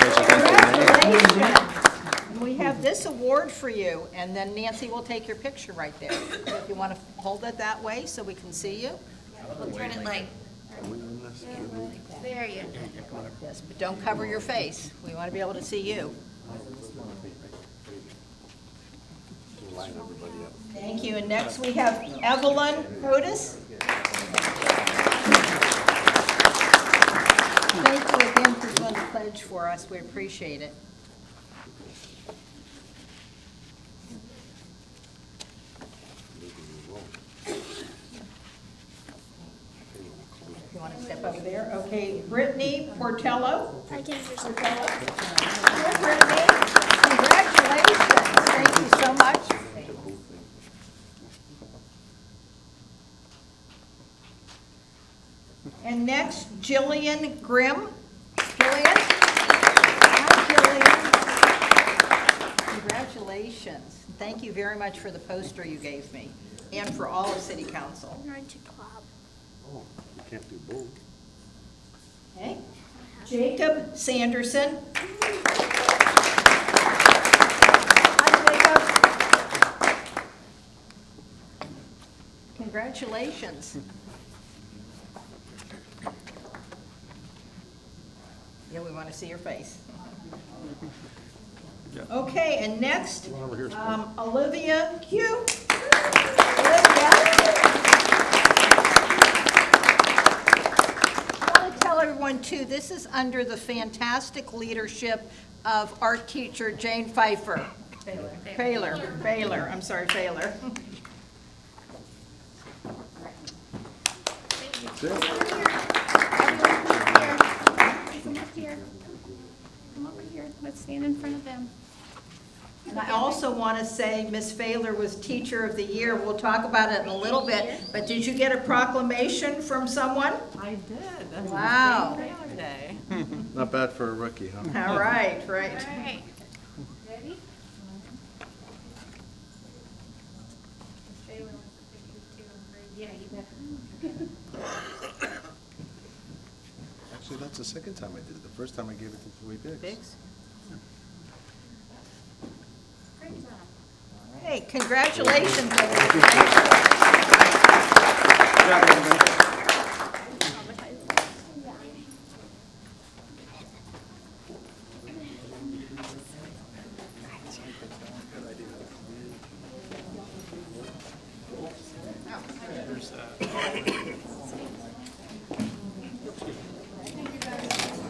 Congratulations. We have this award for you, and then Nancy will take your picture right there. If you want to hold it that way so we can see you. We'll turn it like, there you go. Yes, but don't cover your face. We want to be able to see you. Thank you. And next we have Evelyn Otis. Thank you again for doing the pledge for us. We appreciate it. You want to step over there? Okay, Brittany Portello. I can just Hi, Brittany. Congratulations. Thank you so much. And next, Jillian Grimm. Jillian? Hi, Jillian. Congratulations. Thank you very much for the poster you gave me and for all of City Council. learn to clap. Oh, you can't do both. Okay. Jacob Sanderson. Hi, Jacob. Congratulations. Yeah, we want to see your face. Okay, and next, Olivia Q. Olivia. I want to tell everyone too, this is under the fantastic leadership of art teacher Jane Pfeiffer. Baylor, I'm sorry, Baylor. Come up here. Come over here. Let's stand in front of them. And I also want to say Miss Failer was Teacher of the Year. We'll talk about it in a little bit. But did you get a proclamation from someone? I did. Wow. Failure Day. Not bad for a rookie, huh? All right, All right. right. Ready? Yeah, you bet. Actually, that's the second time I did it. The first time I gave it to Joey Biggs. Biggs? Great job. Hey, congratulations, everybody.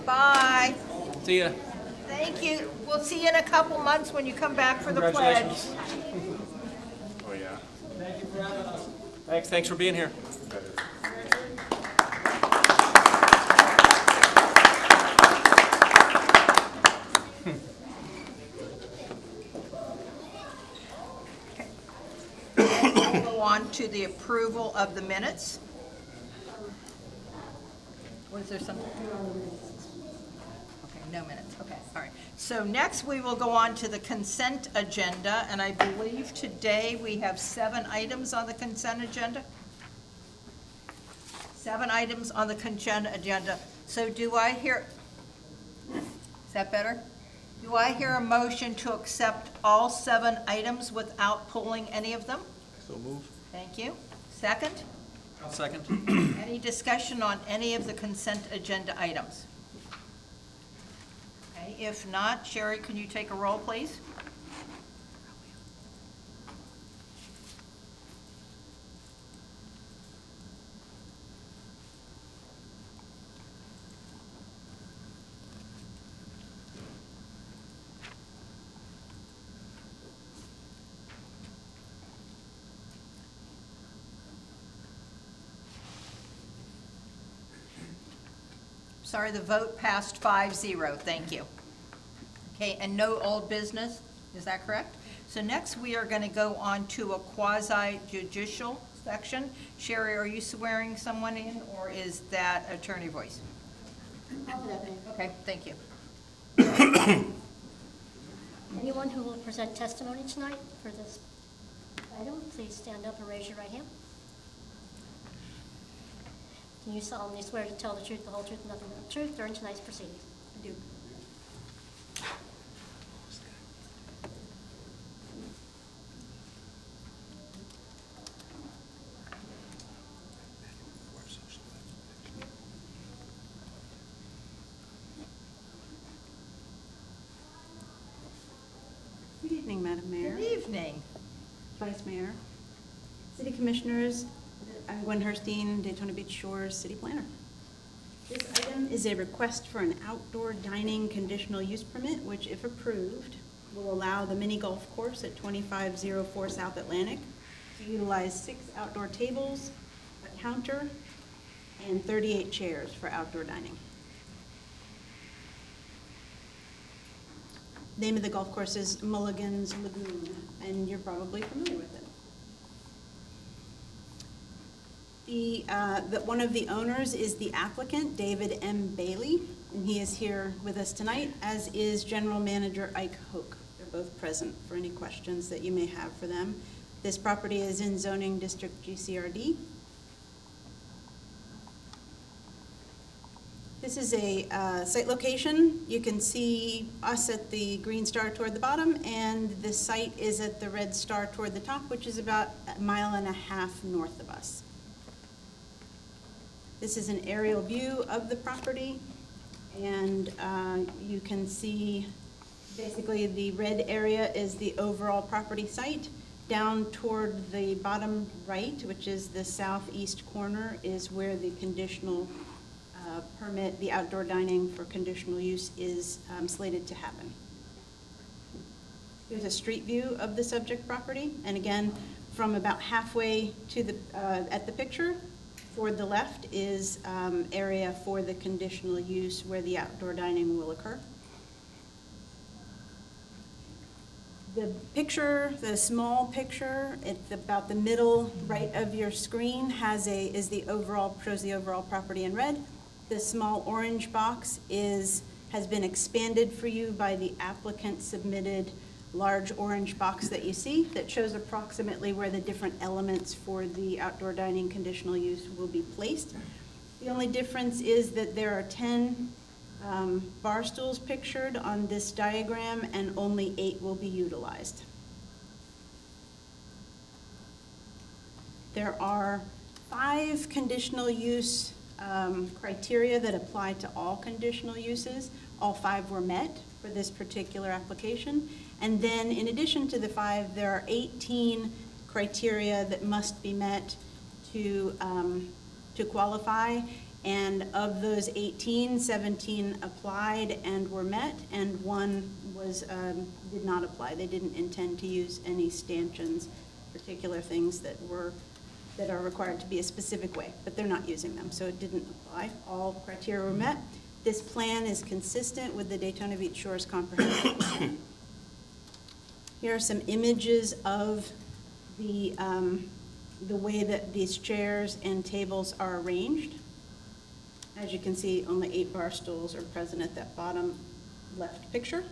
Bye. See ya. Thank you. We'll see you in a couple months when you come back for the pledge. Oh, yeah. Thanks for being here. We'll go on to the approval of the minutes. Was there something? Okay, no minutes. Okay, all right. So next, we will go on to the consent agenda, and I believe today we have 7 items on the consent agenda. 7 items on the consent agenda. So do I hear, is that better? Do I hear a motion to accept all 7 items without pulling any of them? So move. Thank you. Second? I'll second. Any discussion on any of the consent agenda items? Okay, if not, Sherry, can you take a roll, please? Sorry, the vote passed 5-0. Thank you. Okay, and no old business, is that correct? So next, we are going to go on to a quasi judicial section. Sherry, are you swearing someone in, or is that attorney voice? Okay, thank you. Anyone who will present testimony tonight for this item, please stand up and raise your right hand. Do you solemnly swear to tell the truth, the whole truth, and nothing but the truth during tonight's proceedings? I do. evening. Vice Mayor, City Commissioners, I'm Gwen Herstein, Daytona Beach Shores City Planner. This item is a request for an outdoor dining conditional use permit, which if approved, will allow the mini golf course at 2504 South Atlantic to utilize 6 outdoor tables, a counter, and 38 chairs for outdoor dining. Name of the golf course is Mulligan's Lagoon, and you're probably familiar with it. One of the owners is the applicant, David M. Bailey, and he is here with us tonight, as is General Manager Ike Hoke. They're both present for any questions that you may have for them. This property is in zoning district GCRD. This is a site location. You can see us at the green star toward the bottom, and the site is at the red star toward the top, which is about 1.5 miles north of us. This is an aerial view of the property, and you can see basically the red area is the overall property site. Down toward the bottom right, which is the southeast corner, is where the conditional permit, the outdoor dining for conditional use is slated to happen. Here's a street view of the subject property, and again, from about halfway to the at the picture, toward the left is area for the conditional use where the outdoor dining will occur. The picture, the small picture, at about the middle right of your screen shows the overall property in red. The small orange box has been expanded for you by the applicant submitted large orange box that you see that shows approximately where the different elements for the outdoor dining conditional use will be placed. The only difference is that there are 10 bar stools pictured on this diagram, and only 8 will be utilized. There are 5 conditional use criteria that apply to all conditional uses. All 5 were met for this particular application. And then in addition to the 5, there are 18 criteria that must be met to qualify. And of those 18, 17 applied and were met, and 1 did not apply. They didn't intend to use any stanchions, particular things that are required to be a specific way, but they're not using them, so it didn't apply. All criteria were met. This plan is consistent with the Daytona Beach Shores Comprehensive Plan. Here are some images of the way that these chairs and tables are arranged. As you can see, only 8 bar stools are present at that bottom left picture.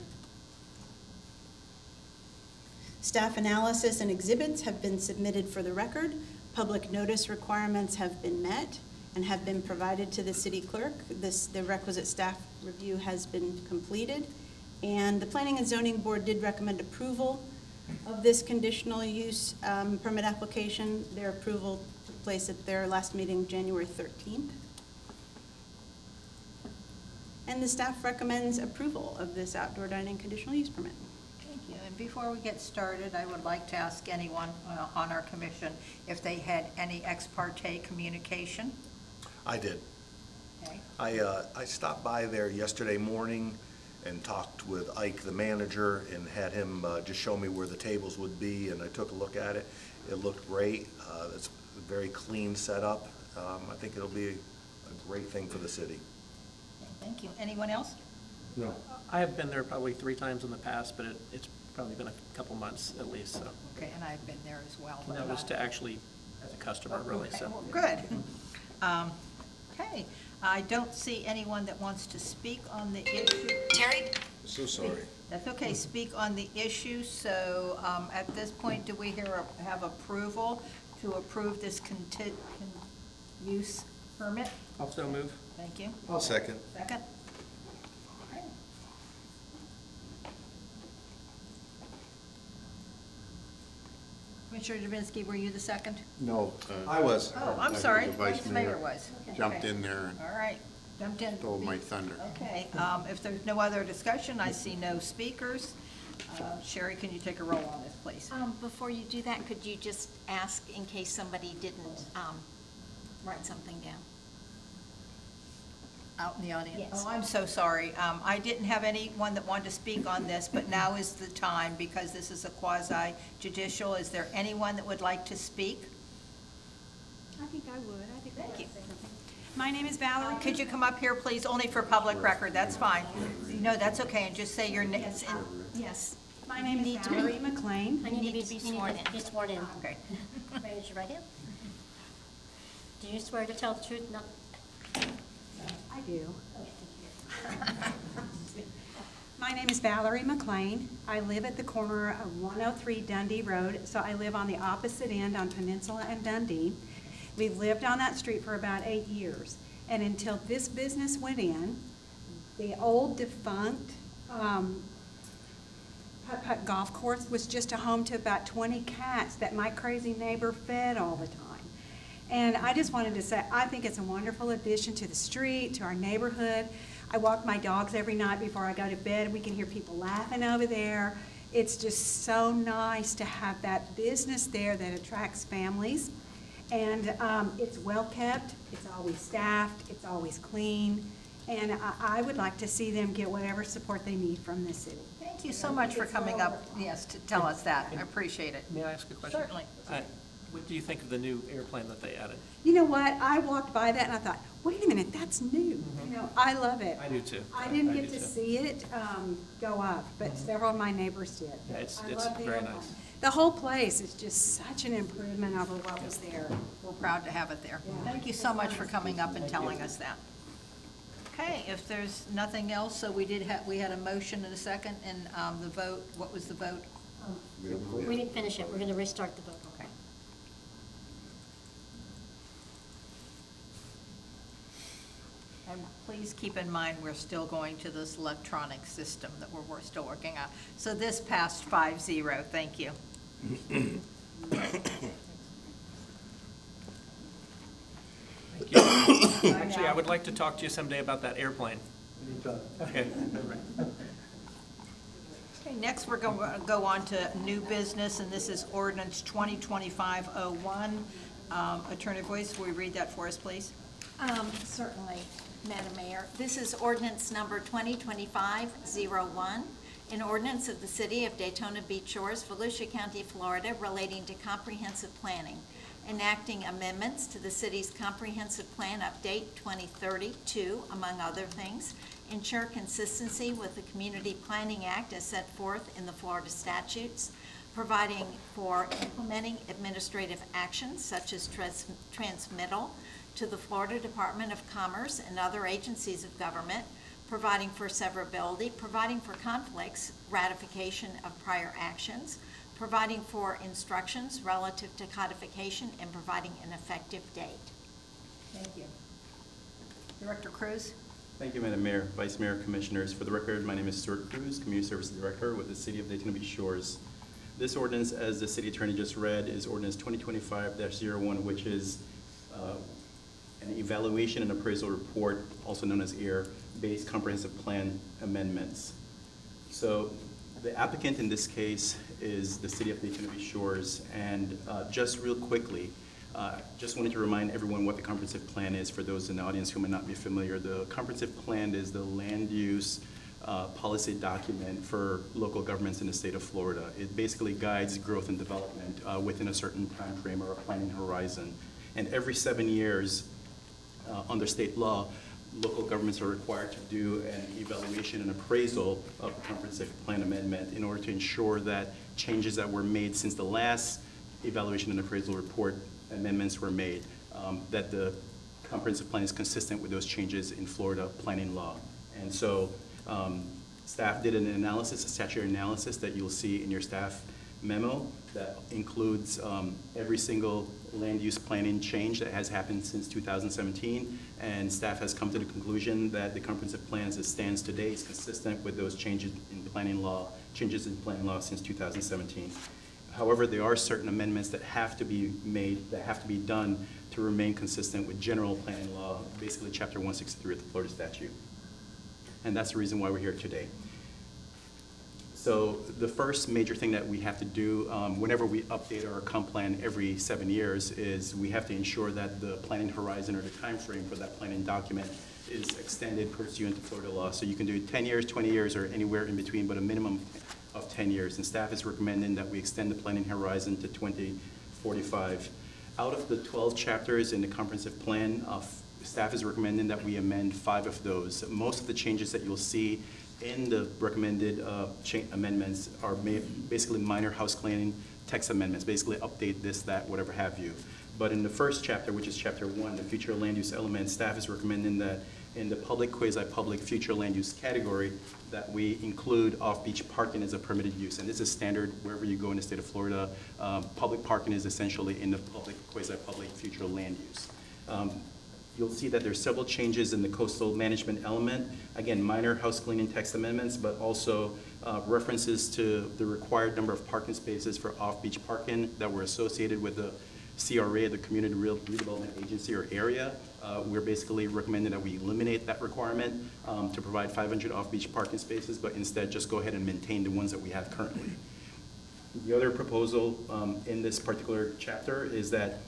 Staff analysis and exhibits have been submitted for the record. Public notice requirements have been met and have been provided to the city clerk. The requisite staff review has been completed. And the Planning and Zoning Board did recommend approval of this conditional use permit application. Their approval took place at their last meeting, January 13th. And the staff recommends approval of this outdoor dining conditional use permit. Thank you. And before we get started, I would like to ask anyone on our commission if they had any ex parte communication. I did. Okay. I stopped by there yesterday morning and talked with Ike, the manager, and had him just show me where the tables would be, and I took a look at it. It looked great. It's a very clean setup. I think it'll be a great thing for the city. Thank you. Anyone else? No. I have been there probably 3 times in the past, but it's probably been a couple months at least, so. Okay, and I've been there as well. That was to actually, as a customer, really, Okay, so. well, good. Okay, I don't see anyone that wants to speak on the issue. Terry? So sorry. That's okay, speak on the issue. So at this point, do we have approval to approve this use permit? Also move. Thank you. I'll second. Second? Okay. Commissioner Dubinsky, were you the second? No. I was. Oh, I'm I sorry. think the vice mayor was. jumped Okay. in there and All right, jumped in. stole my thunder. Okay, if there's no other discussion, I see no speakers. Sherry, can you take a roll on this, please? Before you do that, could you just ask in case somebody didn't write something down? Out in the audience? Yes. Oh, I'm so sorry. I didn't have anyone that wanted to speak on this, but now is the time because this is a quasi judicial. Is there anyone that would like to speak? I think I would. I think Thank you. My name is Valerie. Could you come up here, please? Only for public record, that's fine. No, that's okay, and just say your name. Yes. My name is Valerie McLean. I need need to be sworn in. Be sworn in. Okay. Raise your right hand. Do you swear to tell the truth? No. I do. My name is Valerie McLean. I live at the corner of 103 Dundee Road, so I live on the opposite end on Peninsula and Dundee. We've lived on that street for about 8 years, and until this business went in, the old defunct putt-putt golf course was just a home to about 20 cats that my crazy neighbor fed all the time. And I just wanted to say, I think it's a wonderful addition to the street, to our neighborhood. I walk my dogs every night before I go to bed, and we can hear people laughing over there. It's just so nice to have that business there that attracts families. And it's well-kept, it's always staffed, it's always clean, and I would like to see them get whatever support they need from the city. Thank you so much for coming up, yes, to tell us that. I appreciate it. May I ask a question? Certainly. What do you think of the new airplane that they added? You know what, I walked by that and I thought, wait a minute, that's new. You know, I love it. I do too. I didn't I get do to too. see it go up, but several of my neighbors did. Yeah, it's I love the very airplane. nice. The whole place is just such an improvement over what was there. We're proud to have it there. Yeah. Thank you so much for coming up and telling us that. Okay, if there's nothing else, so we had a motion and a second, and the vote, what was the vote? We didn't finish it. We're going to restart the vote. Okay. And please keep in mind, we're still going to this electronic system that we're still working on. So this passed 5-0, thank you. Thank you. Actually, I would like to talk to you someday about that airplane. Okay. Okay, next we're going to go on to new business, and this is ordinance 2025-01. Attorney Boyce, will you read that for us, please? Certainly, Madam Mayor. This is ordinance number 2025-01, an ordinance of the City of Daytona Beach Shores, Volusia County, Florida, relating to comprehensive planning, enacting amendments to the city's comprehensive plan update 2032, among other things, ensure consistency with the Community Planning Act as set forth in the Florida statutes, providing for implementing administrative actions such as transmittal to the Florida Department of Commerce and other agencies of government, providing for severability, providing for conflicts, ratification of prior actions, providing for instructions relative to codification, and providing an effective date. Thank you. Director Cruz? Thank you, Madam Mayor, Vice Mayor, Commissioners. For the record, my name is Stuart Cruz, Community Services Director with the City of Daytona Beach Shores. This ordinance, as the City Attorney just read, is ordinance 2025-01, which is an evaluation and appraisal report, also known as AIR-based comprehensive plan amendments. So the applicant in this case is the City of Daytona Beach Shores, and just real quickly, just wanted to remind everyone what the comprehensive plan is for those in the audience who may not be familiar. The comprehensive plan is the land use policy document for local governments in the state of Florida. It basically guides growth and development within a certain time frame or a planning horizon. And every 7 years, under state law, local governments are required to do an evaluation and appraisal of the comprehensive plan amendment in order to ensure that changes that were made since the last evaluation and appraisal report amendments were made, that the comprehensive plan is consistent with those changes in Florida planning law. And so staff did an analysis, a statutory analysis that you'll see in your staff memo that includes every single land use planning change that has happened since 2017, and staff has come to the conclusion that the comprehensive plan as it stands today is consistent with those changes in planning law since 2017. However, there are certain amendments that have to be made, that have to be done to remain consistent with general planning law, basically Chapter 163 of the Florida statute. And that's the reason why we're here today. So the first major thing that we have to do whenever we update our comp plan every 7 years is we have to ensure that the planning horizon or the time frame for that planning document is extended pursuant to Florida law. So you can do 10 years, 20 years, or anywhere in between, but a minimum of 10 years. And staff is recommending that we extend the planning horizon to 2045. Out of the 12 chapters in the comprehensive plan, staff is recommending that we amend 5 of those. Most of the changes that you'll see in the recommended amendments are basically minor house cleaning text amendments, basically update this, that, whatever have you. But in the first chapter, which is chapter 1, the future land use element, staff is recommending that in the public, quasi-public, future land use category, that we include off-beach parking as a permitted use. And this is standard wherever you go in the state of Florida. Public parking is essentially in the public, quasi-public, future land use. You'll see that there's several changes in the coastal management element. Again, minor house cleaning text amendments, but also references to the required number of parking spaces for off-beach parking that were associated with the CRA, the Community Redevelopment Agency or area. We're basically recommending that we eliminate that requirement to provide 500 off-beach parking spaces, but instead just go ahead and maintain the ones that we have currently. The other proposal in this particular chapter is that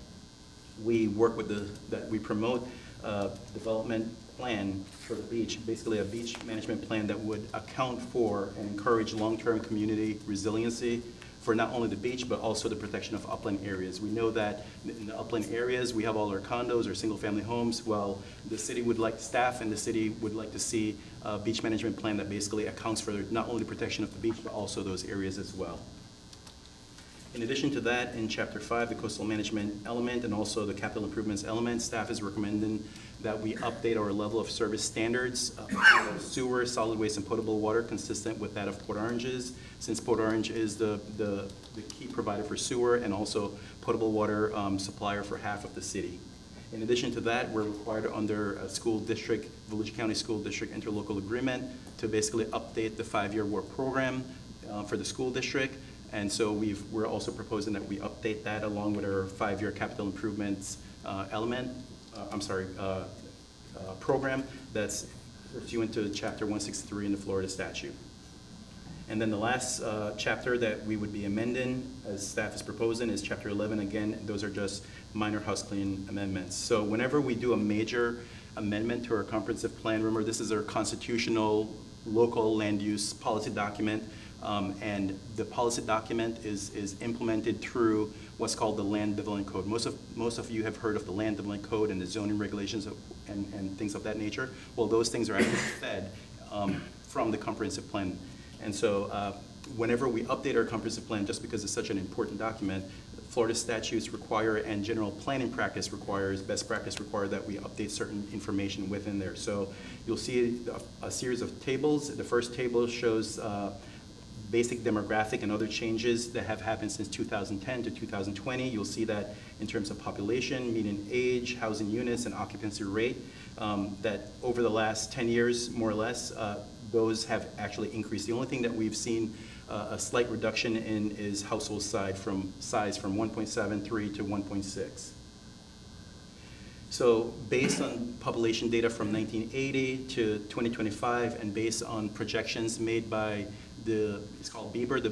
we work with that we promote a development plan for the beach, basically a beach management plan that would account for and encourage long-term community resiliency for not only the beach, but also the protection of upland areas. We know that in the upland areas, we have all our condos or single-family homes. Well, the city would like, staff and the city would like to see a beach management plan that basically accounts for not only protection of the beach, but also those areas as well. In addition to that, in Chapter 5, the coastal management element and also the capital improvements element, staff is recommending that we update our level of service standards, sewer, solid waste, and potable water consistent with that of Port Orange's, since Port Orange is the key provider for sewer and also potable water supplier for half of the city. In addition to that, we're required under a school district, Volusia County School District interlocal agreement to basically update the 5-year work program for the school district. And so we're also proposing that we update that along with our 5-year capital improvements program that's pursuant to Chapter 163 in the Florida statute. And then the last chapter that we would be amending, as staff is proposing, is Chapter 11. Again, those are just minor house cleaning amendments. So whenever we do a major amendment to our comprehensive plan, remember this is our constitutional local land use policy document. And the policy document is implemented through what's called the Land Development Code. Most of you have heard of the Land Development Code and the zoning regulations and things of that nature. Well, those things are actually fed from the comprehensive plan. And so whenever we update our comprehensive plan, just because it's such an important document, Florida statutes require and general planning practice requires, best practice require that we update certain information within there. So you'll see a series of tables. The first table shows basic demographic and other changes that have happened since 2010 to 2020. You'll see that in terms of population, median age, housing units, and occupancy rate, that over the last 10 years, more or less, those have actually increased. The only thing that we've seen a slight reduction in is household size from 1.73 to 1.6. So based on population data from 1980 to 2025 and based on projections made by it's called BEBR, the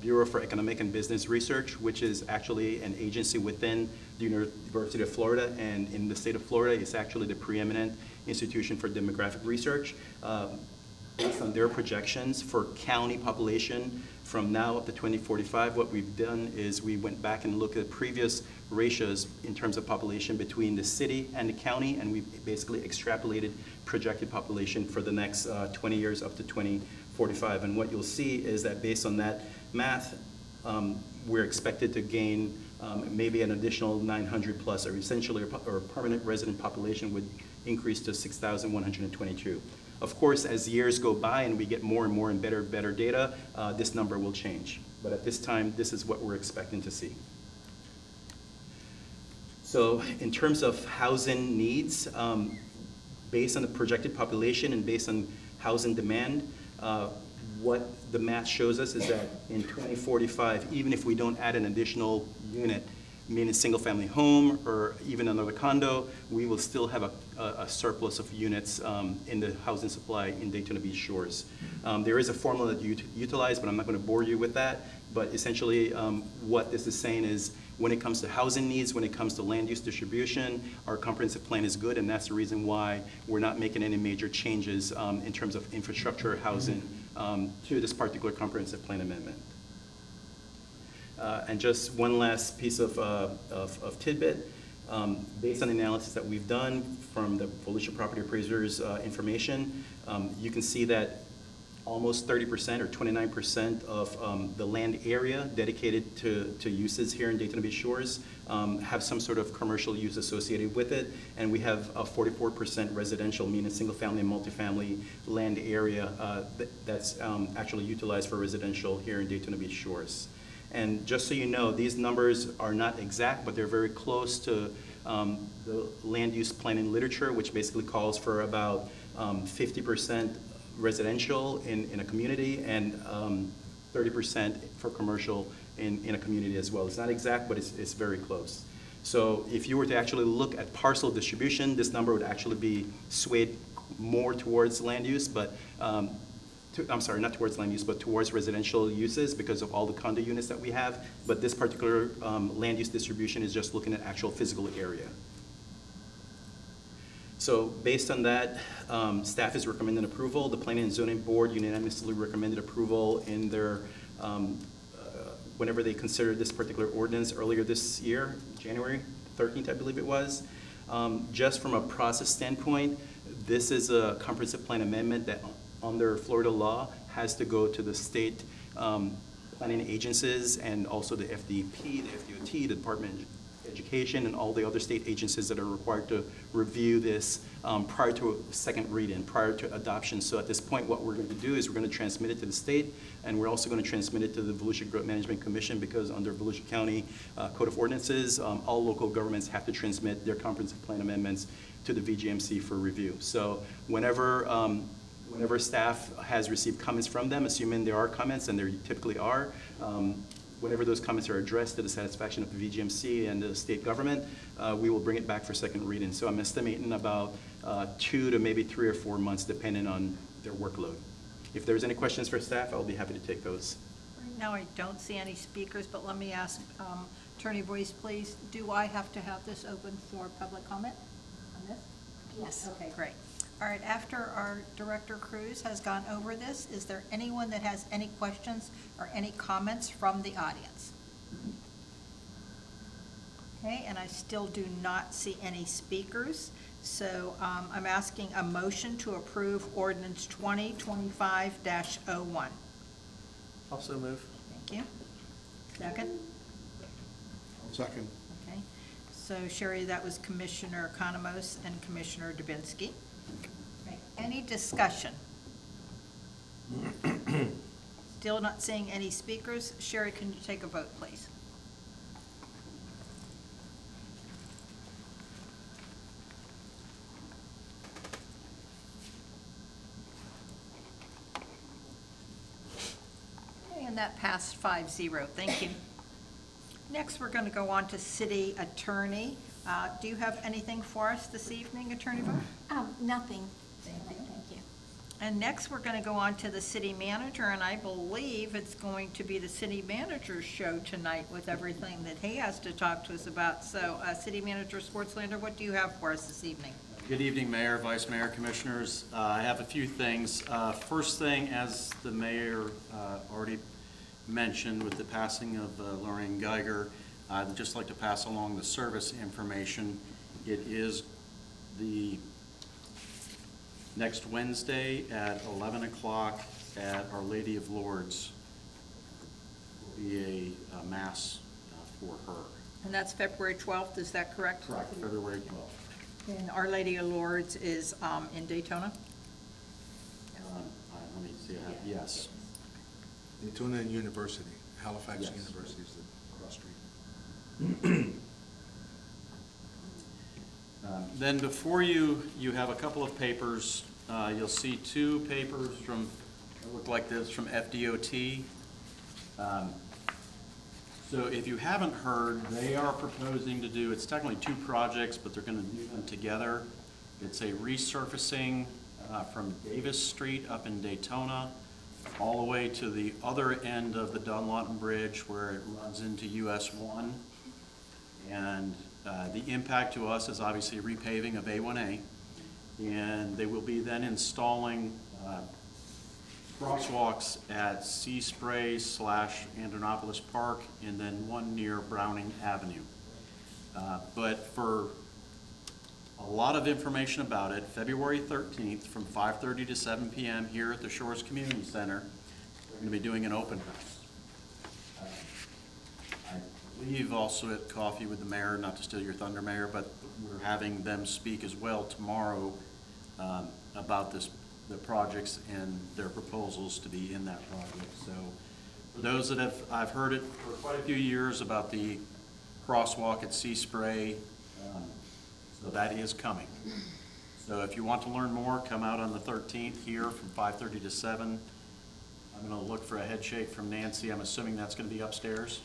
Bureau for Economic and Business Research, which is actually an agency within the University of Florida, and in the state of Florida, it's actually the preeminent institution for demographic research. Based on their projections for county population from now up to 2045, what we've done is we went back and looked at previous ratios in terms of population between the city and the county, and we basically extrapolated projected population for the next 20 years up to 2045. And what you'll see is that based on that math, we're expected to gain maybe an additional 900 plus, or essentially our permanent resident population would increase to 6,122. Of course, as years go by and we get more and more and better data, this number will change. But at this time, this is what we're expecting to see. So in terms of housing needs, based on the projected population and based on housing demand, what the math shows us is that in 2045, even if we don't add an additional unit meaning single-family home or even another condo, we will still have a surplus of units in the housing supply in Daytona Beach Shores. There is a formula that you utilize, but I'm not going to bore you with that. But essentially, what this is saying is, when it comes to housing needs, when it comes to land use distribution, our comprehensive plan is good, and that's the reason why we're not making any major changes in terms of infrastructure, housing, to this particular comprehensive plan amendment. And just one last piece of tidbit. Based on the analysis that we've done from the Volusia Property Appraisers information, you can see that almost 30% or 29% of the land area dedicated to uses here in Daytona Beach Shores have some sort of commercial use associated with it. And we have a 44% residential, meaning single-family and multifamily land area that's actually utilized for residential here in Daytona Beach Shores. And just so you know, these numbers are not exact, but they're very close to the land use planning literature, which basically calls for about 50% residential in a community and 30% for commercial in a community as well. It's not exact, but it's very close. So if you were to actually look at parcel distribution, this number would actually be swayed more towards land use, but I'm sorry, not towards land use, but towards residential uses because of all the condo units that we have. But this particular land use distribution is just looking at actual physical area. So based on that, staff is recommending approval. The Planning and Zoning Board unanimously recommended approval in their, whenever they considered this particular ordinance earlier this year, January 13th, I believe it was. Just from a process standpoint, this is a comprehensive plan amendment that under Florida law has to go to the state planning agencies and also the FDP, the FDOT, the Department of Education, and all the other state agencies that are required to review this prior to a second reading, prior to adoption. So at this point, what we're going to do is we're going to transmit it to the state, and we're also going to transmit it to the Volusia Growth Management Commission, because under Volusia County Code of Ordinances, all local governments have to transmit their comprehensive plan amendments to the VGMC for review. So whenever staff has received comments from them, assuming there are comments, and there typically are, whenever those comments are addressed to the satisfaction of the VGMC and the state government, we will bring it back for second reading. So I'm estimating about 2 to maybe 3 or 4 months, depending on their workload. If there's any questions for staff, I'll be happy to take those. Right now, I don't see any speakers, but let me ask Attorney Boyce, please, do I have to have this open for public comment on this? Yes. Okay, great. All right, after our Director Cruz has gone over this, is there anyone that has any questions or any comments from the audience? Okay, and I still do not see any speakers, so I'm asking a motion to approve ordinance 2025-01. Also move. Thank you. Second? Second. Okay, so Sherry, that was Commissioner Economos and Commissioner Dubinsky. Okay. Any discussion? Still not seeing any speakers. Sherry, can you take a vote, please? Okay, and that passed 5-0. Thank you. Next, we're going to go on to City Attorney. Do you have anything for us this evening, Attorney Vogt? Nothing. Thank you. Thank you. And next, we're going to go on to the City Manager, and I believe it's going to be the City Manager's show tonight with everything that he has to talk to us about. So, City Manager Swartzlander, what do you have for us this evening? Good evening, Mayor, Vice Mayor, Commissioners. I have a few things. First thing, as the Mayor already mentioned with the passing of Lorraine Geiger, I'd just like to pass along the service information. It is the next Wednesday at 11 o'clock at Our Lady of Lourdes. Will be a mass for her. And that's February 12th, is that correct? Correct, February 12th. And Our Lady of Lourdes is in Daytona? Let me see, yes. Daytona University, Halifax Yes. University is the cross street. Then before you have a couple of papers. You'll see two papers from, that look like this, from FDOT. So if you haven't heard, they are proposing to do, it's technically two projects, but they're gonna do them together. It's a resurfacing from Davis Street up in Daytona, all the way to the other end of the Dunlawton Bridge where it runs into US 1. And the impact to us is obviously repaving of A1A. And they will be then installing crosswalks at Sea Spray / Andronopolis Park, and then one near Browning Avenue. But for a lot of information about it, February 13th from 5:30 to 7 p.m. here at the Shores Community Center, we're going to be doing an open house. I believe also at Coffee with the Mayor, not to steal your thunder, Mayor, but we're having them speak as well tomorrow about the projects and their proposals to be in that project. So for those that I've heard it for quite a few years about the crosswalk at Sea Spray, so that is coming. So if you want to learn more, come out on the 13th here from 5:30 to 7. I'm going to look for a head shake from Nancy. I'm assuming that's going to be upstairs.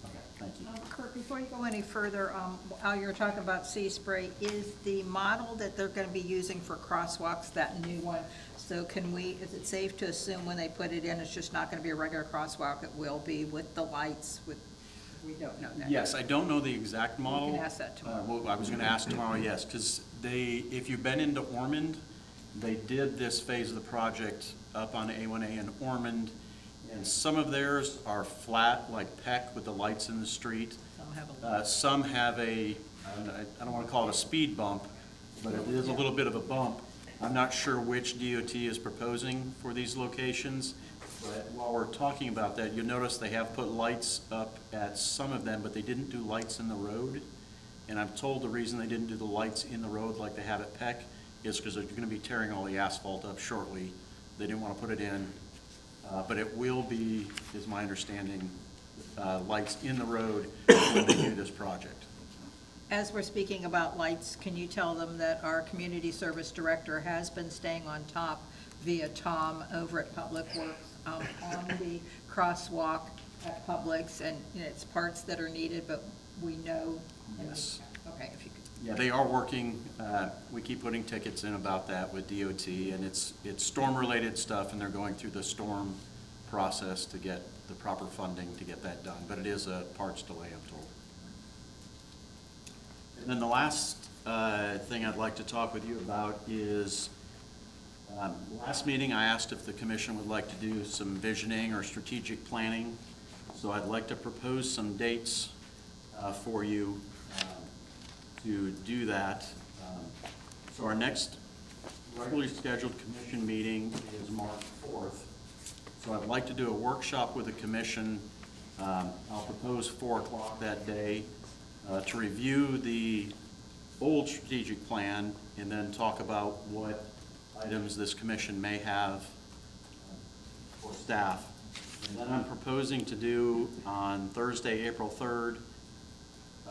Okay, thank you. Kurt, before you go any further, while you're talking about Sea Spray, is the model that they're going to be using for crosswalks that new one? So is it safe to assume when they put it in, it's just not going to be a regular crosswalk? It will be with the lights, we don't know that. Yes, I don't know the exact model. You can ask that tomorrow. Well, I was going to ask tomorrow, yes, because if you've been into Ormond, they did this phase of the project up on A1A in Ormond, and some of theirs are flat, like Peck, with the lights in the street. Some have I don't want to call it a speed bump, but it is a little bit of a bump. I'm not sure which DOT is proposing for these locations. But while we're talking about that, you'll notice they have put lights up at some of them, but they didn't do lights in the road. And I'm told the reason they didn't do the lights in the road like they have at Peck is because they're going to be tearing all the asphalt up shortly. They didn't want to put it in, but it will be, is my understanding, lights in the road when they do this project. As we're speaking about lights, can you tell them that our community service director has been staying on top via Tom over at Public Works on the crosswalk at Publix, and it's parts that are needed, but we know. Yes. Okay, if you could. Yeah, they are working, we keep putting tickets in about that with DOT, and it's storm-related stuff, and they're going through the storm process to get the proper funding to get that done, but it is a parts delay, I'm told. And then the last thing I'd like to talk with you about is, last meeting I asked if the commission would like to do some visioning or strategic planning, so I'd like to propose some dates for you to do that. So our next regularly scheduled commission meeting is March 4th. So I'd like to do a workshop with the commission. I'll propose 4 o'clock that day to review the old strategic plan and then talk about what items this commission may have for staff. And then I'm proposing to do on Thursday, April 3rd,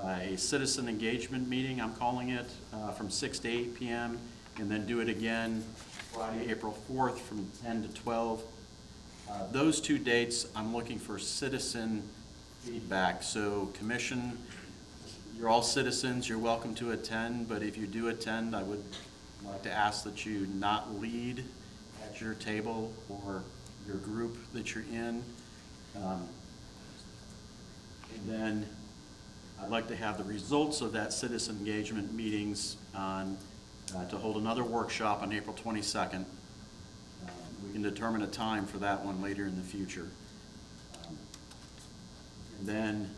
a citizen engagement meeting, I'm calling it, from 6 to 8 p.m., and then do it again Friday, April 4th from 10 to 12. Those 2 dates, I'm looking for citizen feedback. So commission, you're all citizens, you're welcome to attend, but if you do attend, I would like to ask that you not lead at your table or your group that you're in. And then I'd like to have the results of that citizen engagement meetings on, to hold another workshop on April 22nd. We can determine a time for that one later in the future. And then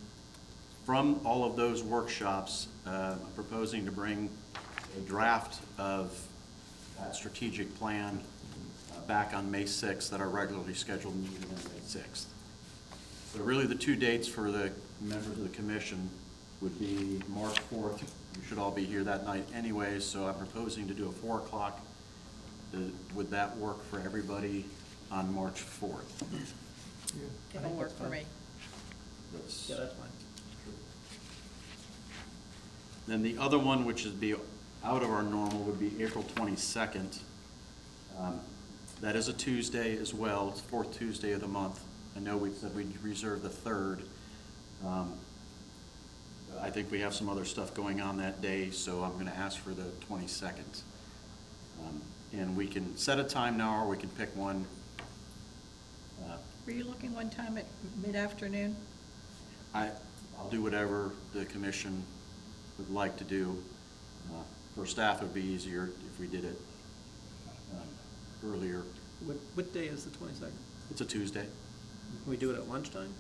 from all of those workshops, I'm proposing to bring a draft of that strategic plan back on May 6th at our regularly scheduled meeting on May 6th. So really the 2 dates for the members of the commission would be March 4th. You should all be here that night anyways, so I'm proposing to do a 4 o'clock. Would that work for everybody on March 4th? It'll work for me. Yeah, that's fine. Then the other one, which is be out of our normal, would be April 22nd. That is a Tuesday as well. It's the 4th Tuesday of the month. I know we said we'd reserve the 3rd. I think we have some other stuff going on that day, so I'm gonna ask for the 22nd. And we can set a time now, or we can pick one. Were you looking one time at mid-afternoon? I'll do whatever the commission would like to do. For staff, it would be easier if we did it earlier. What day is the 22nd? It's a Tuesday. Can we do it at lunchtime?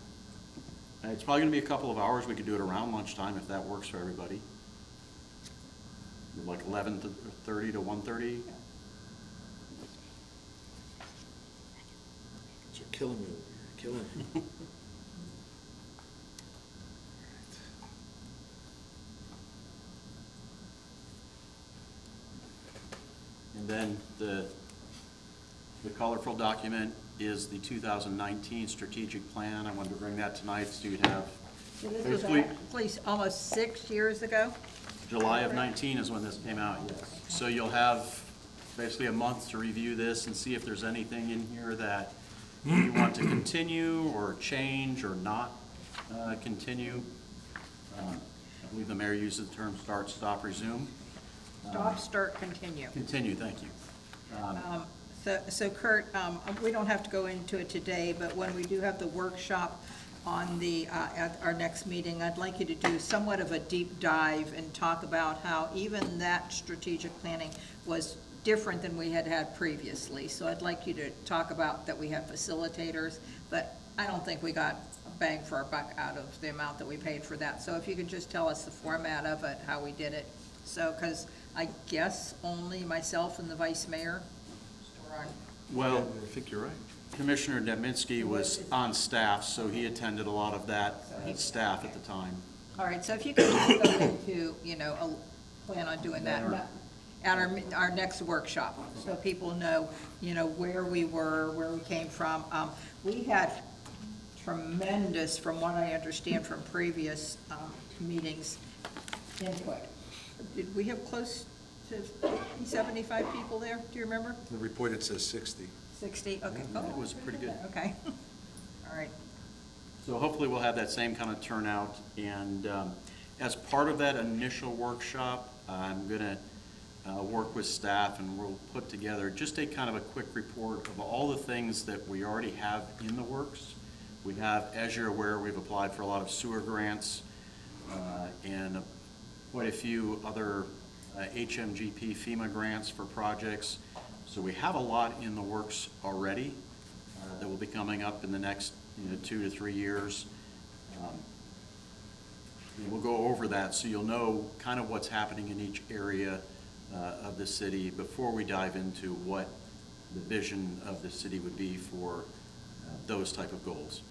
It's probably gonna be a couple of hours. We could do it around lunchtime if that works for everybody. Like 11:30 to 1:30. You're killing me, you're killing me. And then the colorful document is the 2019 strategic plan. I wanted to bring that tonight so you'd have, So this was basically, actually almost 6 years ago? July of 19 is when this came out, yes. So you'll have basically a month to review this and see if there's anything in here that you want to continue or change or not continue. I believe the mayor uses the term start, stop, resume. Stop, start, continue. Continue, thank you. So Kurt, we don't have to go into it today, but when we do have the workshop on at our next meeting, I'd like you to do somewhat of a deep dive and talk about how even that strategic planning was different than we had had previously. So I'd like you to talk about that we have facilitators, but I don't think we got a bang for our buck out of the amount that we paid for that. So if you could just tell us the format of it, how we did it. So, because I guess only myself and the vice mayor were on. Well, I think you're right. Commissioner Deminsky was on staff, so he attended a lot of that staff at the time. All right, so if you could just go into, plan on doing that at our next workshop, so people know, where we were, where we came from. We had tremendous, from what I understand from previous meetings, input. Did we have close to 50, 75 people there? Do you remember? The report, it says 60. 60, okay. It was pretty good. Okay, all right. So hopefully we'll have that same kind of turnout. And as part of that initial workshop, I'm going to work with staff and we'll put together just a kind of a quick report of all the things that we already have in the works. We have, as you're aware, we've applied for a lot of sewer grants and quite a few other HMGP FEMA grants for projects. So we have a lot in the works already that will be coming up in the next 2 to 3 years. And we'll go over that so you'll know kind of what's happening in each area of the city before we dive into what the vision of the city would be for those type of goals.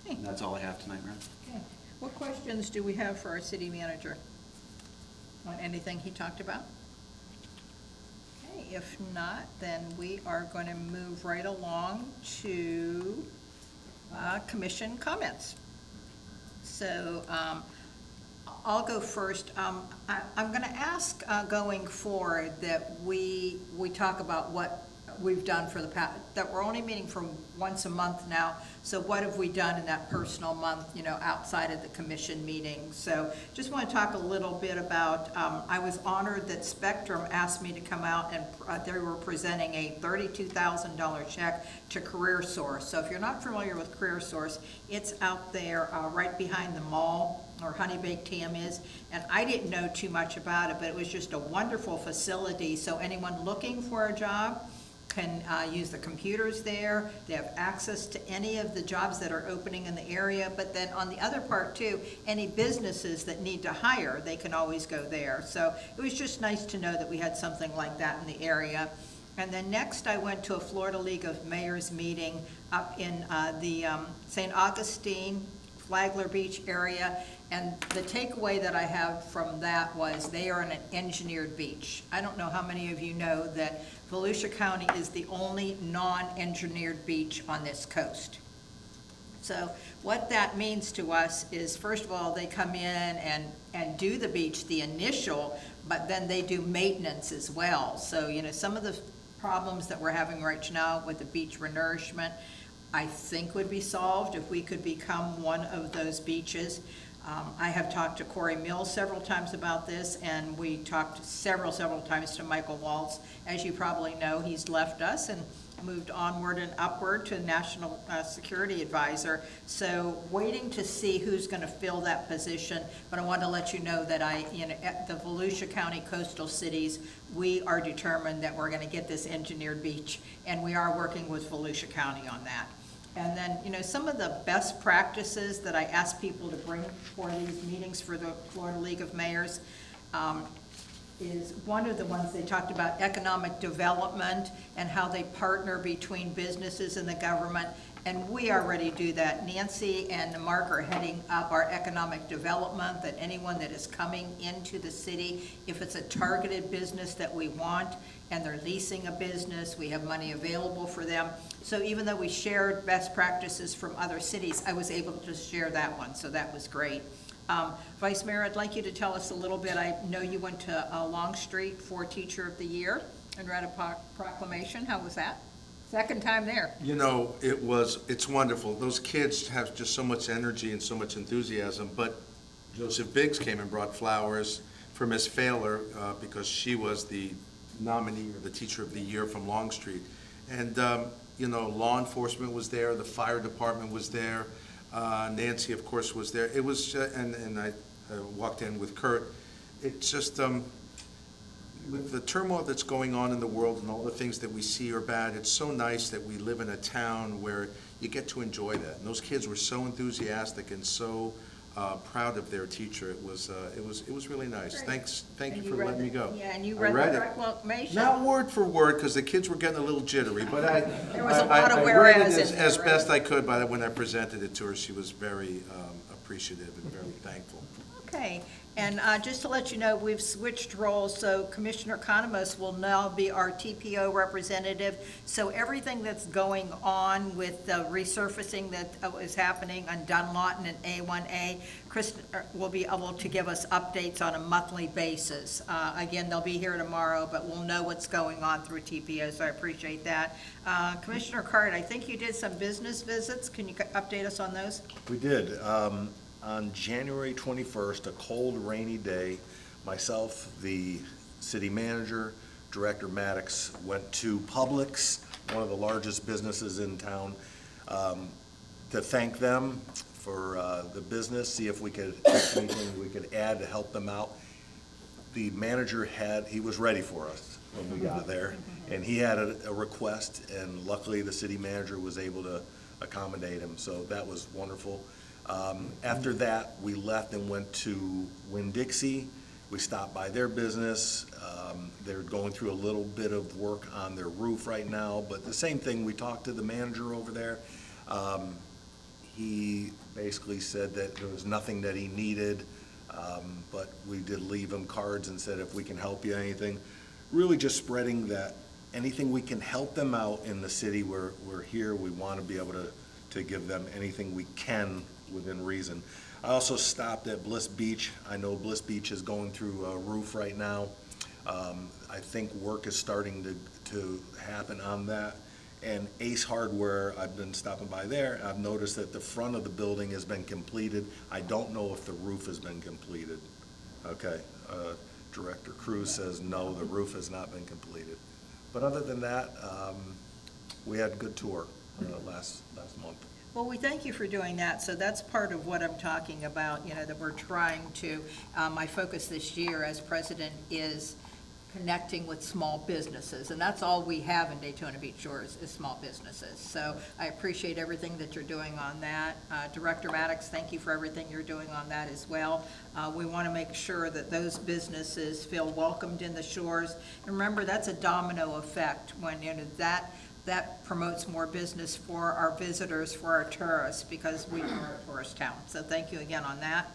Okay. And that's all I have tonight, Mayor. Okay. What questions do we have for our city manager on anything he talked about? Okay, if not, then we are going to move right along to commission comments. So I'll go first. I'm going to ask going forward that we talk about what we've done for the past, that we're only meeting for once a month now. So what have we done in that personal month, outside of the commission meeting? So just want to talk a little bit about, I was honored that Spectrum asked me to come out and they were presenting a $32,000 check to CareerSource. So if you're not familiar with CareerSource, it's out there right behind the mall, or Honey Baked Ham is, and I didn't know too much about it, but it was just a wonderful facility. So anyone looking for a job can use the computers there. They have access to any of the jobs that are opening in the area, but then on the other part too, any businesses that need to hire, they can always go there. So it was just nice to know that we had something like that in the area. And then next I went to a Florida League of Mayors meeting up in the St. Augustine, Flagler Beach area, and the takeaway that I have from that was they are in an engineered beach. I don't know how many of you know that Volusia County is the only non-engineered beach on this coast. So what that means to us is, first of all, they come in and do the beach, the initial, but then they do maintenance as well. So, some of the problems that we're having right now with the beach renourishment, I think would be solved if we could become one of those beaches. I have talked to Corey Mills several times about this, and we talked several times to Michael Waltz. As you probably know, he's left us and moved onward and upward to National Security Advisor. So waiting to see who's going to fill that position, but I want to let you know that at the Volusia County coastal cities, we are determined that we're going to get this engineered beach, and we are working with Volusia County on that. And then, some of the best practices that I ask people to bring for these meetings for the Florida League of Mayors is one of the ones they talked about, economic development and how they partner between businesses and the government. And we already do that. Nancy and Mark are heading up our economic development, that anyone that is coming into the city, if it's a targeted business that we want and they're leasing a business, we have money available for them. So even though we shared best practices from other cities, I was able to share that one, so that was great. Vice Mayor, I'd like you to tell us a little bit. I know you went to Longstreet for Teacher of the Year and read a proclamation. How was that? Second time there. It's wonderful. Those kids have just so much energy and so much enthusiasm, but Joseph Biggs came and brought flowers for Miss Failer because she was the nominee or the Teacher of the Year from Longstreet. And, law enforcement was there, the fire department was there, Nancy, of course, was there. It was, and I walked in with Kurt. It's just, with the turmoil that's going on in the world and all the things that we see are bad, it's so nice that we live in a town where you get to enjoy that. And those kids were so enthusiastic and so proud of their teacher. It was really nice. Great. Thank you for letting me go. Yeah, and you I read the it. proclamation. Not word for word, because the kids were getting a little jittery, but There was a lot of I whereas read it in there, as right? best I could. When I presented it to her, she was very appreciative and very thankful. Okay, and just to let you know, we've switched roles, so Commissioner Economos will now be our TPO representative. So everything that's going on with the resurfacing that is happening on Dunlawton and A1A, Chris will be able to give us updates on a monthly basis. Again, they'll be here tomorrow, but we'll know what's going on through TPO, so I appreciate that. Commissioner Card, I think you did some business visits. Can you update us on those? We did. On January 21st, a cold, rainy day, myself, the city manager, Director Maddox, went to Publix, one of the largest businesses in town, to thank them for the business, see if we could, anything we could add to help them out. The manager he was ready for us when we got there, and he had a request, and luckily the city manager was able to accommodate him, so that was wonderful. After that, we left and went to Winn-Dixie. We stopped by their business. They're going through a little bit of work on their roof right now, but the same thing, we talked to the manager over there. He basically said that there was nothing that he needed, but we did leave him cards and said if we can help you, anything. Really just spreading that anything we can help them out in the city, we're here. We want to be able to give them anything we can within reason. I also stopped at Bliss Beach. I know Bliss Beach is going through a roof right now. I think work is starting to happen on that. And Ace Hardware, I've been stopping by there. I've noticed that the front of the building has been completed. I don't know if the roof has been completed. Okay, Director Cruz says no, the roof has not been completed. But other than that, we had a good tour last month. Well, we thank you for doing that. So that's part of what I'm talking about, that we're trying to, my focus this year as president is connecting with small businesses. And that's all we have in Daytona Beach Shores is small businesses. So I appreciate everything that you're doing on that. Director Maddox, thank you for everything you're doing on that as well. We want to make sure that those businesses feel welcomed in the shores. And remember, that's a domino effect when, that promotes more business for our visitors, for our tourists, because we are a tourist town. So thank you again on that.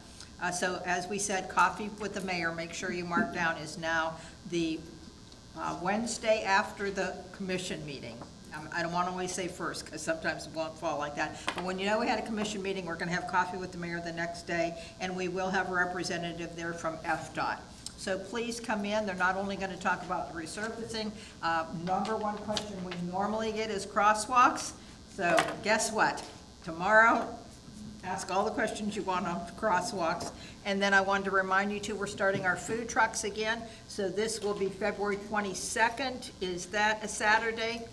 So as we said, Coffee with the Mayor, make sure you mark down, is now the Wednesday after the commission meeting. I don't want to always say first, because sometimes it won't fall like that. But when we had a commission meeting, we're going to have Coffee with the Mayor the next day, and we will have a representative there from FDOT. So please come in. They're not only going to talk about the resurfacing. Number one question we normally get is crosswalks. So guess what? Tomorrow, ask all the questions you want on crosswalks. And then I wanted to remind you too, we're starting our food trucks again. So this will be February 22nd. Is that a Saturday?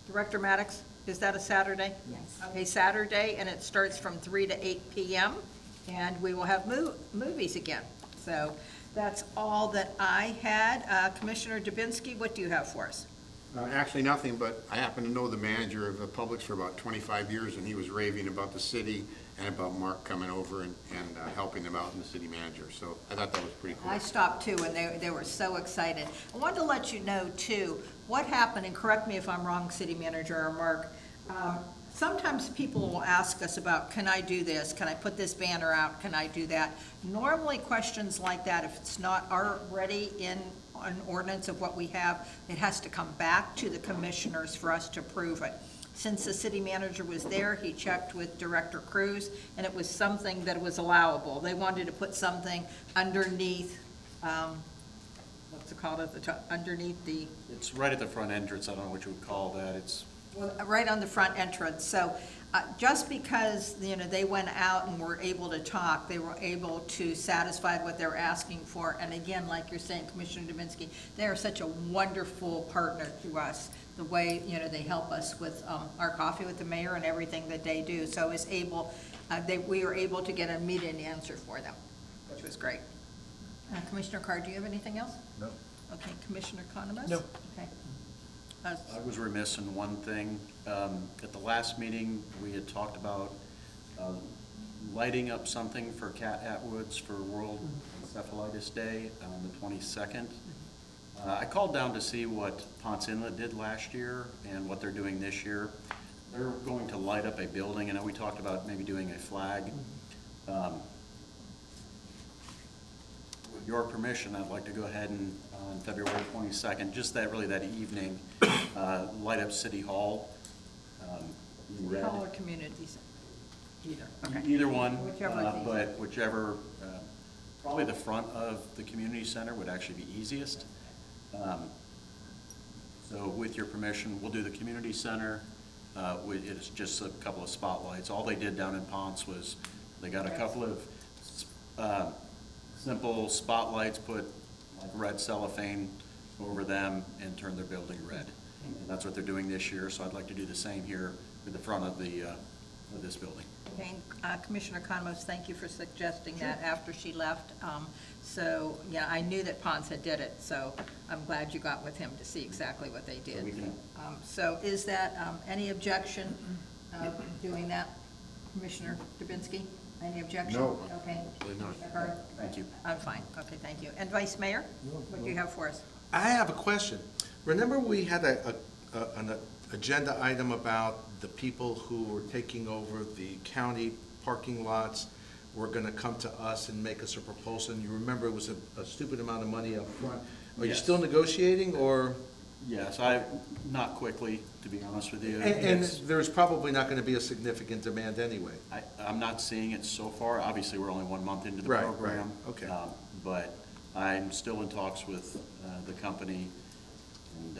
Director Maddox, is that a Saturday? Yes. Okay, Saturday, and it starts from 3 to 8 p.m. And we will have movies again. So that's all that I had. Commissioner Dubinsky, what do you have for us? Actually, nothing, but I happen to know the manager of Publix for about 25 years, and he was raving about the city and about Mark coming over and helping them out in the city manager. So I thought that was pretty cool. I stopped too, and they were so excited. I wanted to let you know too, what happened, and correct me if I'm wrong, City Manager or Mark, sometimes people will ask us about, can I do this? Can I put this banner out? Can I do that? Normally, questions like that, if it's not already in an ordinance of what we have, it has to come back to the commissioners for us to approve it. Since the city manager was there, he checked with Director Cruz, and it was something that was allowable. They wanted to put something underneath, what's it called at the top, underneath the, It's right at the front entrance, I don't know what you would call that, it's, well, right on the front entrance. So just because, you know, they went out and were able to talk, they were able to satisfy what they're asking for. And again, like you're saying, Commissioner Dubinsky, they are such a wonderful partner to us, the way, you know, they help us with our coffee with the mayor and everything that they do. So it's able, we were able to get an immediate answer for them, which was great. Commissioner Carr, do you have anything else? No. Okay, Commissioner Economist? No. Okay. I was remiss in one thing. At the last meeting, we had talked about lighting up something for Cat Atwoods for World Encephalitis Day on the 22nd. I called down to see what Ponce Inlet did last year and what they're doing this year. They're going to light up a building. I know we talked about maybe doing a flag. With your permission, I'd like to go ahead and, on February 22nd, just that, really that evening, light up City Hall in red. Call or communities? Either, okay. Either one, Whichever is easier. but whichever, probably the front of the community center would actually be easiest. So with your permission, we'll do the community center. It's just a couple of spotlights. All they did down in Ponce was they got a couple of simple spotlights, put like red cellophane over them and turn their building red. And that's what they're doing this year, so I'd like to do the same here with the front of the, of this building. Okay, Commissioner Economist, thank you for suggesting that after she left. So, yeah, I knew that Ponce had did it, so I'm glad you got with him to see exactly what they did. we can- So is that, any objection of doing that, Commissioner Dubinsky? Any objection? No. Okay. Absolutely not. Commissioner Carr? Thank you. I'm fine, okay, thank you. And Vice Mayor, what do you have for us? I have a question. Remember we had an agenda item about the people who were taking over the county parking lots were gonna come to us and make us a proposal, and you remember it was a stupid amount of money up front. Are you Yes. still negotiating, or? Yes, not quickly, to be honest with you. And It's- there's probably not gonna be a significant demand anyway. I'm not seeing it so far. Obviously, we're only 1 month into the Right, program. right, okay. But I'm still in talks with the company, and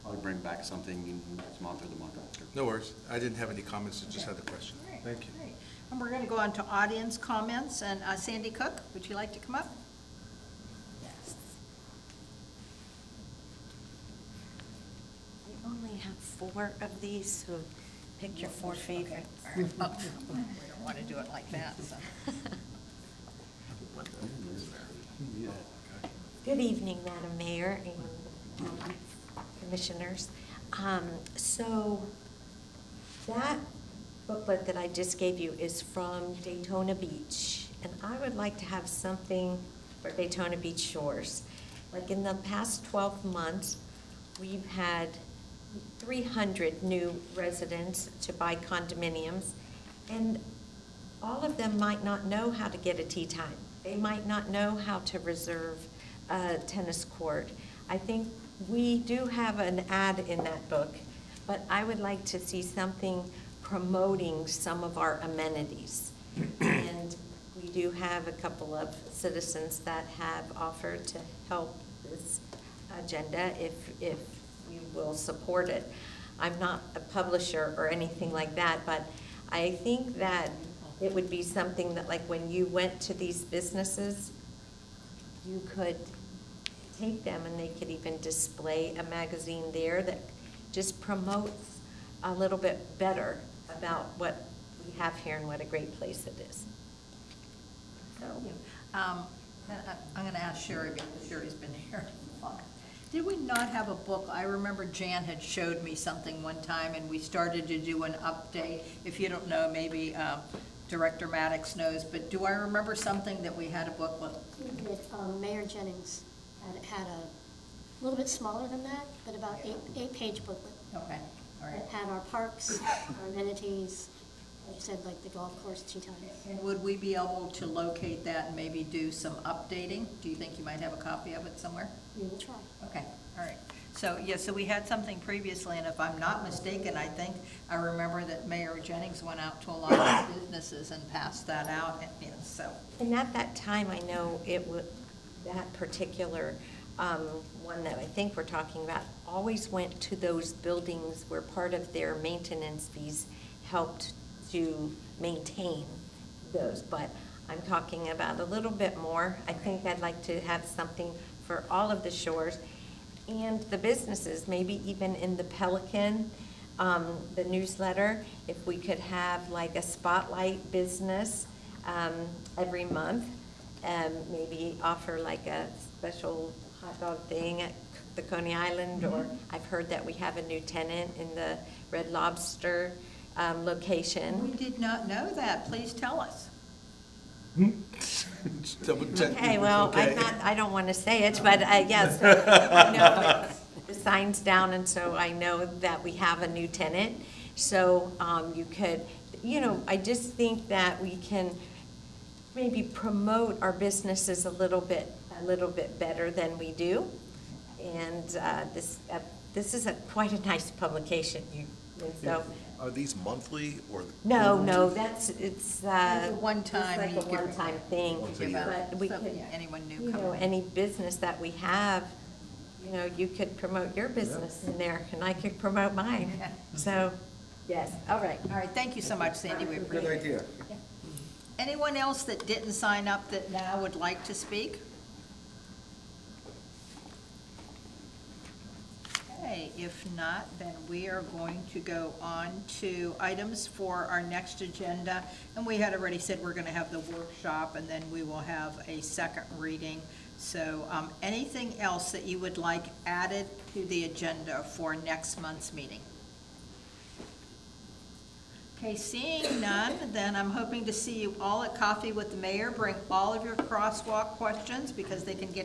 I'll bring back something next month or the month after. No worries. I didn't have any comments, I just had a question. All right, Thank you. great. And we're gonna go on to audience comments, and Sandy Cook, would you like to come up? Yes. We only have 4 of these, so pick your 4 favorites. We don't want to do it like that, so. Good evening, Madam Mayor and Commissioners. So that booklet that I just gave you is from Daytona Beach, and I would like to have something for Daytona Beach Shores. Like in the past 12 months, we've had 300 new residents to buy condominiums, and all of them might not know how to get a tee time. They might not know how to reserve a tennis court. I think we do have an ad in that book, but I would like to see something promoting some of our amenities. And we do have a couple of citizens that have offered to help this agenda if you will support it. I'm not a publisher or anything like that, but I think that it would be something that, like, when you went to these businesses, you could take them and they could even display a magazine there that just promotes a little bit better about what we have here and what a great place it is. So, I'm going to ask Sherry, because Sherry's been here. Did we not have a book? I remember Jan had showed me something one time, and we started to do an update. If you don't know, maybe Director Maddox knows, but do I remember something that we had a book with? We did, Mayor Jennings had a little bit smaller than that, but about eight-page booklet. Okay, all right. It had our parks, our amenities, like you said, like the golf course, tea times. And would we be able to locate that and maybe do some updating? Do you think you might have a copy of it somewhere? We will try. Okay, all right. So, yeah, so we had something previously, and if I'm not mistaken, I think I remember that Mayor Jennings went out to a lot of businesses and passed that out, and so. and at that time, I know it was, that particular one that I think we're talking about, always went to those buildings where part of their maintenance fees helped to maintain those. But I'm talking about a little bit more. I think I'd like to have something for all of the shores and the businesses, maybe even in the Pelican, the newsletter, if we could have like a spotlight business every month, maybe offer like a special hot dog thing at the Coney Island, or I've heard that we have a new tenant in the Red Lobster location. We did not know that. Please tell us. Double check. Okay, well, Okay. I don't want to say it, but yes, I know the sign's down, and so I know that we have a new tenant. So you could, I just think that we can maybe promote our businesses a little bit better than we do. And this is quite a nice publication. And so. Are these monthly or? No, it's It's a one-time, It's like a you give- one-time thing. Once a year. But we So, could, yeah, anyone new coming. any business that we have, you could promote your business in there, and I could promote mine. Yeah. So, yes, all right. All right, thank you so much, Sandy, we Good appreciate it. idea. Anyone else that didn't sign up that now would like to speak? Okay, if not, then we are going to go on to items for our next agenda. And we had already said we're going to have the workshop, and then we will have a second reading. So anything else that you would like added to the agenda for next month's meeting? Okay, seeing none, then I'm hoping to see you all at Coffee with the Mayor. Bring all of your crosswalk questions because they can get